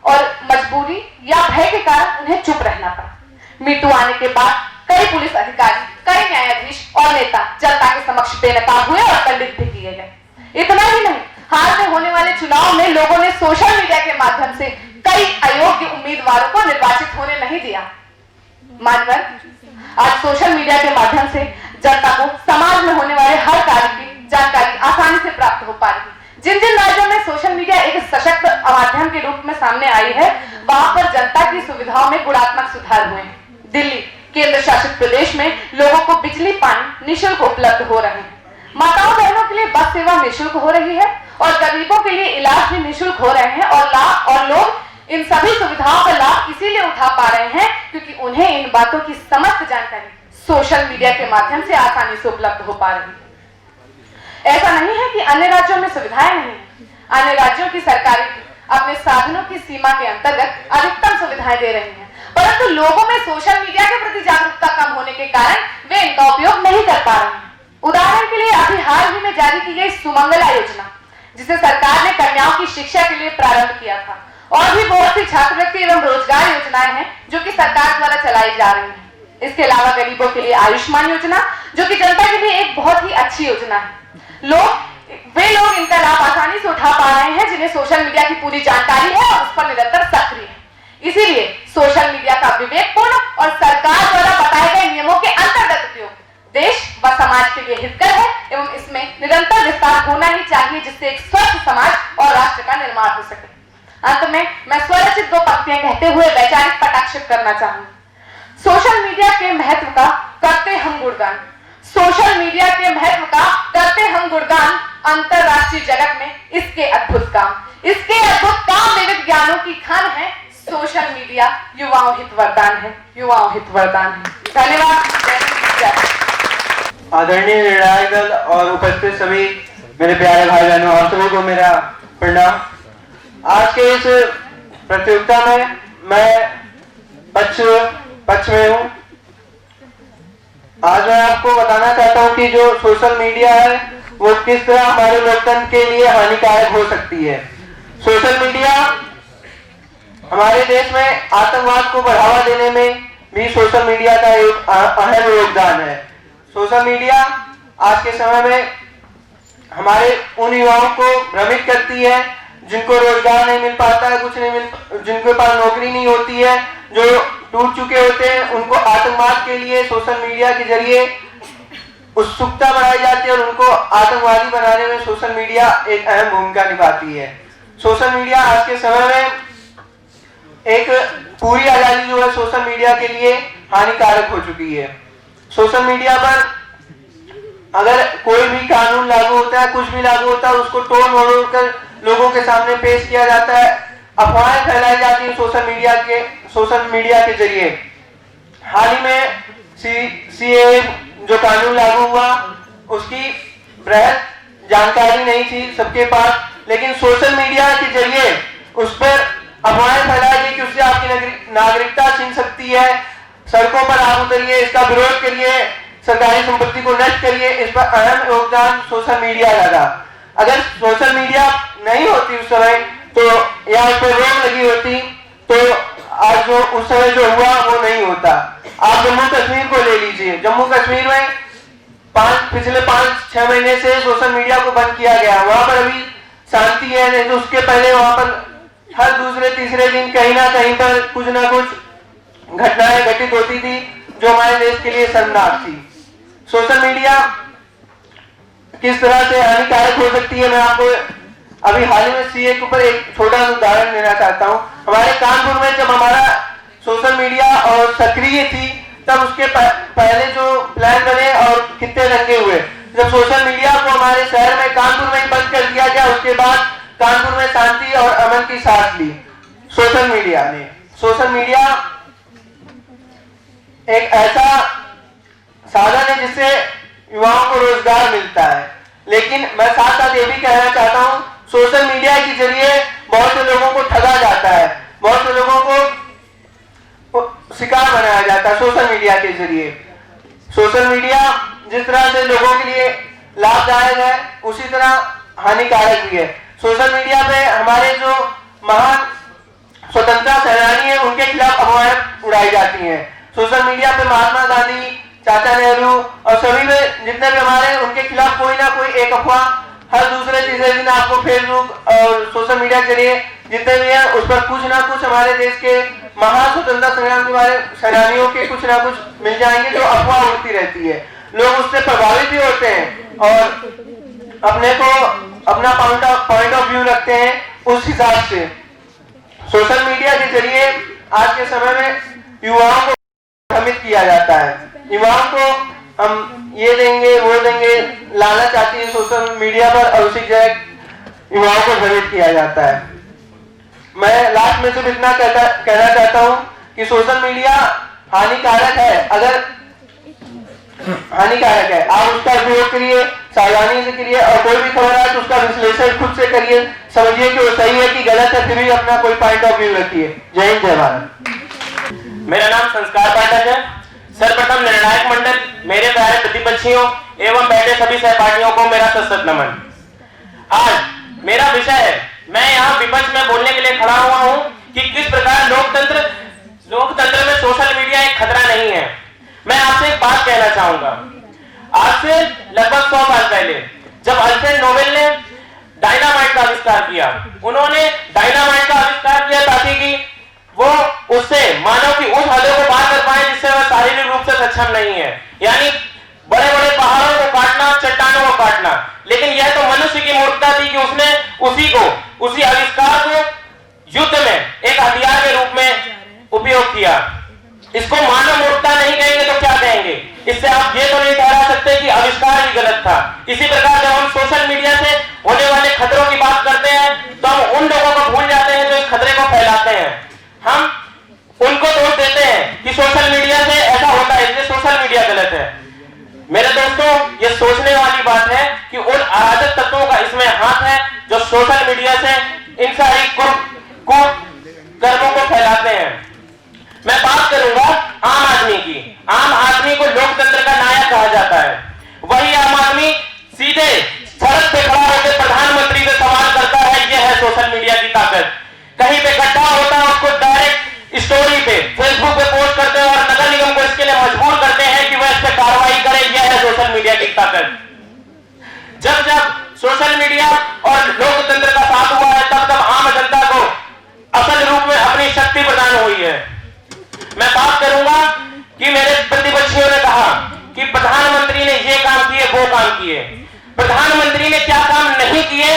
और मजबूरी या भय के कारण उन्हें चुप रहना पड़ा। मीटू आने के बाद कई पुलिस अधिकारी, कई न्यायाधीश और नेता जनता के समक्ष बेनकाब हुए और दंडित भी किए गए। इतना ही नहीं, हाल में होने वाले चुनाव में लोगों ने सोशल मीडिया के माध्यम से कई अयोग्य उम्मीदवारों को निर्वाचित होने नहीं दिया। मानवर, आज सोशल मीडिया के माध्यम से जनता को समाज में होने वाले हर कार्य की जानकारी आसानी से प्राप्त हो पा रही है। जिन जिन राज्यों में सोशल मीडिया एक सशक्त माध्यम के रूप में सामने आई है, वहां पर जनता की सुविधाओं में गुणात्मक सुधार हुए हैं। दिल्ली केंद्र शासित प्रदेश में लोगों को बिजली, पानी निःशुल्क उपलब्ध हो रहे हैं। माताओं बहनों के लिए बस सेवा निःशुल्क हो रही है और गरीबों के लिए इलाज भी निःशुल्क हो रहे हैं और लोग इन सभी सुविधाओं का लाभ इसीलिए उठा पा रहे हैं क्योंकि उन्हें इन बातों की समस्त जानकारी सोशल मीडिया के माध्यम से आसानी से उपलब्ध हो पा रही है। ऐसा नहीं है कि अन्य राज्यों में सुविधाएं नहीं है। अन्य राज्यों की सरकारें अपने साधनों की सीमा के अंतर्गत अधिकतम सुविधाएं दे रही हैं, परंतु लोगों में सोशल मीडिया के प्रति जागरूकता कम होने के कारण वे इनका उपयोग नहीं कर पा रहे हैं। उदाहरण के लिए अभी हाल ही में जारी की गई सुमंगला योजना, जिसे सरकार ने कन्याओं की शिक्षा के लिए प्रारंभ किया था, और भी बहुत सी छात्रवृत्ति एवं रोजगार योजनाएं हैं जो कि सरकार द्वारा चलाई जा रही हैं। इसके अलावा गरीबों के लिए आयुष्मान योजना, जो कि जनता के लिए एक बहुत ही अच्छी योजना है। वे लोग इनका लाभ आसानी से उठा पा रहे हैं जिन्हें सोशल मीडिया की पूरी जानकारी है और उस पर निरंतर सक्रिय है। इसीलिए सोशल मीडिया का विवेकपूर्ण और सरकार द्वारा बताए गए नियमों के अंतर्गत उपयोग देश व समाज के लिए हितकर है एवं इसमें निरंतर विस्तार होना ही चाहिए, जिससे एक स्वस्थ समाज और राष्ट्र का निर्माण हो सके। अंत में मैं स्वरचित 2 पंक्तियां कहते हुए वैचारिक कटाक्ष करना चाहूंगी। सोशल मीडिया के महत्व का करते हम गुणगान, सोशल मीडिया के महत्व का करते हम गुणगान, अंतरराष्ट्रीय जगत में इसके अद्भुत काम विविध ज्ञानों की खान है। सोशल मीडिया युवाओं हित वरदान है, युवाओं हित वरदान है। धन्यवाद। आदरणीय निर्णायक दल और उपस्थित सभी मेरे प्यारे भाई बहनों और सभी को मेरा प्रणाम। आज के इस प्रतियोगिता में मैं पक्ष में हूँ। आज मैं आपको बताना चाहता हूँ कि जो सोशल मीडिया है वो किस तरह हमारे लोकतंत्र के लिए हानिकारक हो सकती है। सोशल मीडिया हमारे देश में आतंकवाद को बढ़ावा देने में भी सोशल मीडिया का एक अहम योगदान है। सोशल मीडिया आज के समय में हमारे उन युवाओं को भ्रमित करती है जिनको रोजगार नहीं मिल पाता है, कुछ नहीं मिल, जिनके पास नौकरी नहीं होती है, जो टूट चुके होते हैं, उनको आतंकवाद के लिए सोशल मीडिया के जरिए उत्सुकता बढ़ाई जाती है और उनको आतंकवादी बनाने में सोशल मीडिया एक अहम भूमिका निभाती है। सोशल मीडिया आज के समय में एक पूरी आजादी जो है सोशल मीडिया के लिए हानिकारक हो चुकी है। सोशल मीडिया पर अगर कोई भी कानून लागू होता है, कुछ भी लागू होता है, उसको तोड़ मरोड़ कर लोगों के सामने पेश किया जाता है, अफवाहें फैलाई जाती हैं सोशल मीडिया के जरिए। हाल ही में सीएए जो कानून लागू हुआ उसकी बृहद जानकारी नहीं थी सबके पास, लेकिन सोशल मीडिया के जरिए उस पर अफवाहें फैलाई गई कि उससे आपकी नागरिकता छीन सकती है, सड़कों पर आप उतरिए, इसका विरोध करिए, सरकारी संपत्ति को नष्ट करिए। इस पर अहम योगदान सोशल मीडिया का था। अगर सोशल मीडिया नहीं होती उस समय तो या उस पर रोक लगी होती तो आज जो उस समय जो हुआ वो नहीं होता। आप जम्मू कश्मीर को ले लीजिए, जम्मू कश्मीर में पिछले 5-6 महीने से सोशल मीडिया को बंद किया गया। वहां पर अभी शांति है, नहीं तो उसके पहले वहां पर हर दूसरे तीसरे दिन कहीं ना कहीं पर कुछ ना कुछ घटनाएं घटित होती थी जो हमारे देश के लिए शर्मनाक थी। सोशल मीडिया किस तरह से हानिकारक हो सकती है मैं आपको अभी हाल ही में सीए के ऊपर एक छोटा सा उदाहरण देना चाहता हूं। हमारे कानपुर में जब हमारा सोशल मीडिया और सक्रिय थी तब उसके पहले जो प्लान बने और कितने रंगे हुए, जब सोशल मीडिया को हमारे शहर में कानपुर में ही बंद कर दिया गया, उसके बाद कानपुर में शांति और अमन की सांस ली सोशल मीडिया ने। सोशल मीडिया एक ऐसा साधन है जिससे युवाओं को रोजगार मिलता है, लेकिन मैं साथ साथ ये भी कहना चाहता हूं सोशल मीडिया के जरिए बहुत से लोगों को ठगा जाता है, बहुत से लोगों को शिकार बनाया जाता है सोशल मीडिया के जरिए। सोशल मीडिया जिस तरह से लोगों के लिए लाभदायक है उसी तरह हानिकारक भी है। सोशल मीडिया पे हमारे जो महान स्वतंत्रता सेनानी है उनके खिलाफ अफवाहें उड़ाई जाती हैं। सोशल मीडिया पे महात्मा गांधी, चाचा नेहरू और सभी में जितने भी हमारे उनके खिलाफ कोई ना कोई एक अफवाह हर दूसरे तीसरे दिन आपको फेसबुक और सोशल मीडिया के जरिए जितने भी हैं उस पर कुछ ना कुछ हमारे देश के महान स्वतंत्रता संग्राम के बारे सेनानियों के कुछ ना कुछ मिल जाएंगे जो अफवाह उड़ती रहती है। लोग उससे प्रभावित भी होते हैं और अपने को अपना पॉइंट ऑफ व्यू रखते हैं उस हिसाब से। सोशल मीडिया के जरिए आज के समय में युवाओं को भ्रमित किया जाता है। युवाओं को हम ये देंगे वो देंगे लालच आती है सोशल मीडिया पर और उसी जगह युवाओं को भ्रमित किया जाता है। मैं लास्ट में सिर्फ इतना कहना चाहता हूं कि सोशल मीडिया हानिकारक है। अगर हानिकारक है आप उसका उपयोग करिए, सावधानी से करिए और कोई भी खबर आए तो उसका विश्लेषण खुद से करिए, समझिए कि वो सही है कि गलत है, फिर भी अपना कोई पॉइंट ऑफ व्यू रखिए। जय हिंद, जय भारत। मेरा नाम संस्कार पाठक है। सर्वप्रथम निर्णायक मंडल, मेरे प्यारे प्रतिपक्षियों एवं बैठे सभी सहपाठियों को मेरा सशक्त नमन। आज मेरा विषय है, मैं यहाँ विपक्ष में बोलने के लिए खड़ा हुआ हूँ कि किस प्रकार लोकतंत्र में सोशल मीडिया एक खतरा नहीं है। मैं आपसे एक बात कहना चाहूंगा। आज से लगभग 100 साल पहले जब अल्फ्रेड नोबेल ने डायनामाइट का आविष्कार किया, उन्होंने डायनामाइट का आविष्कार किया ताकि कि वो उससे मानव की उस हदों को पार कर पाए जिससे वह शारीरिक रूप से सक्षम नहीं है, यानी बड़े बड़े पहाड़ों को काटना, चट्टानों को काटना। लेकिन यह तो मनुष्य की मूर्खता थी कि उसने उसी आविष्कार को युद्ध में एक हथियार के रूप में उपयोग किया। इसको मानव मूर्खता नहीं कहेंगे तो क्या कहेंगे? इससे आप ये तो नहीं ठहरा सकते कि आविष्कार ही गलत था। इसी प्रकार जब हम सोशल मीडिया से होने वाले खतरों की बात करते हैं तो हम उन लोगों को भूल जाते हैं जो इस खतरे को फैलाते हैं। हम उनको दोष देते हैं कि सोशल मीडिया से ऐसा होता है, इसलिए सोशल मीडिया गलत है। मेरे दोस्तों, ये सोचने वाली बात है कि उन अराजक तत्वों का इसमें हाथ है जो सोशल मीडिया से इन सारी कुकर्मों को फैलाते हैं। मैं बात करूंगा आम आदमी की। आम आदमी को लोकतंत्र का नायक कहा जाता है। वही आम आदमी सीधे सड़क पे खड़ा होकर प्रधानमंत्री से सवाल करता है। यह है सोशल मीडिया की ताकत। कहीं पे गड्ढा होता है उसको डायरेक्ट स्टोरी पे फेसबुक पे पोस्ट करते हैं और नगर निगम को इसके लिए मजबूर करते हैं कि वह इस पे कार्रवाई करे। यह है सोशल मीडिया की ताकत। जब जब सोशल मीडिया और लोकतंत्र का साथ हुआ है तब तब आम जनता को असल रूप में अपनी शक्ति प्रदान हुई है। मैं बात करूंगा कि मेरे प्रतिपक्षियों ने कहा कि प्रधानमंत्री ने ये काम किए वो काम किए। प्रधानमंत्री ने क्या काम नहीं किए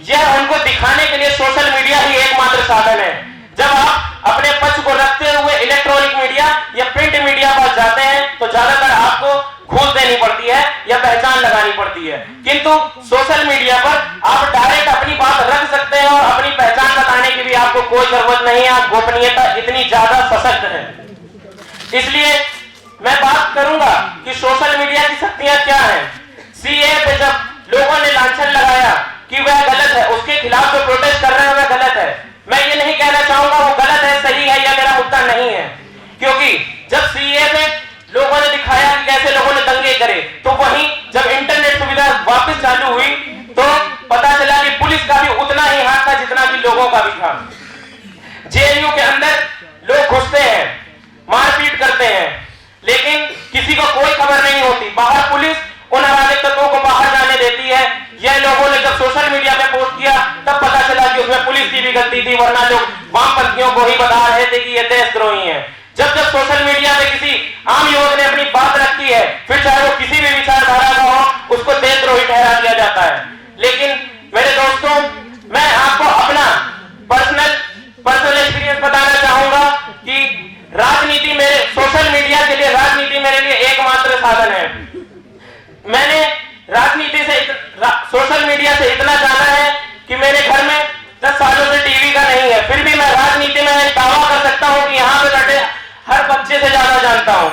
यह उनको दिखाने के लिए सोशल मीडिया ही एकमात्र साधन है। जब आप अपने पक्ष को रखते हुए इलेक्ट्रॉनिक मीडिया या प्रिंट मीडिया पर जाते हैं तो ज्यादातर आपको घूस देनी पड़ती है या पहचान लगानी पड़ती है, किंतु सोशल मीडिया पर आप डायरेक्ट अपनी बात रख सकते हैं और अपनी पहचान बताने की भी आपको कोई जरूरत नहीं है। आप गोपनीयता इतनी ज्यादा सशक्त है। इसलिए मैं बात करूंगा कि सोशल मीडिया की शक्तियां क्या हैं। सीए पे जब लोगों ने लांछन लगाया कि वह गलत है, उसके खिलाफ जो प्रोटेस्ट कर रहे हैं वह गलत है। मैं ये नहीं कहना चाहूंगा वो गलत है सही है, यह मेरा मुद्दा नहीं है, क्योंकि जब सीए पे लोगों ने दिखाया कि कैसे लोगों ने दंगे करे तो वहीं जब इंटरनेट सुविधा वापस चालू हुई तो पता चला कि पुलिस का भी उतना ही हाथ था जितना कि लोगों का भी था। जेएनयू के अंदर लोग घुसते हैं, मारपीट करते हैं, लेकिन किसी को कोई खबर नहीं होती। बाहर पुलिस उन अराजक तत्वों को बाहर जाने देती है। यह लोगों ने जब सोशल मीडिया पे पोस्ट किया तब पता चला कि उसमें पुलिस की भी गलती थी, वरना लोग वामपंथियों को ही बता रहे थे कि ये देशद्रोही हैं। जब जब सोशल मीडिया पे किसी आम युवक ने अपनी बात रखी है, फिर चाहे वो किसी भी विचारधारा का हो, उसको देशद्रोही ठहरा दिया जाता है। लेकिन मेरे दोस्तों, मैं आपको अपना पर्सनल एक्सपीरियंस बताना चाहूंगा कि राजनीति मेरे सोशल मीडिया के लिए राजनीति मेरे लिए एकमात्र साधन है। मैंने राजनीति से सोशल मीडिया से इतना जाना है कि मेरे घर में 10 सालों से टीवी का नहीं है, फिर भी मैं राजनीति में दावा कर सकता हूं कि यहां पे बैठे हर बच्चे से ज्यादा जानता हूं।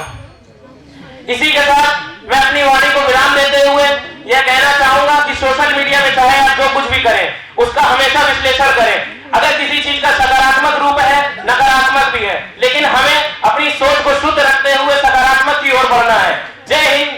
इसी के साथ मैं अपनी वाणी को विराम देते हुए यह कहना चाहूंगा कि सोशल मीडिया में चाहे आप जो कुछ भी करें उसका हमेशा विश्लेषण करें। अगर किसी चीज का सकारात्मक रूप है, नकारात्मक भी है, लेकिन हमें अपनी सोच को शुद्ध रखते हुए सकारात्मक की ओर बढ़ना है। जय हिंद।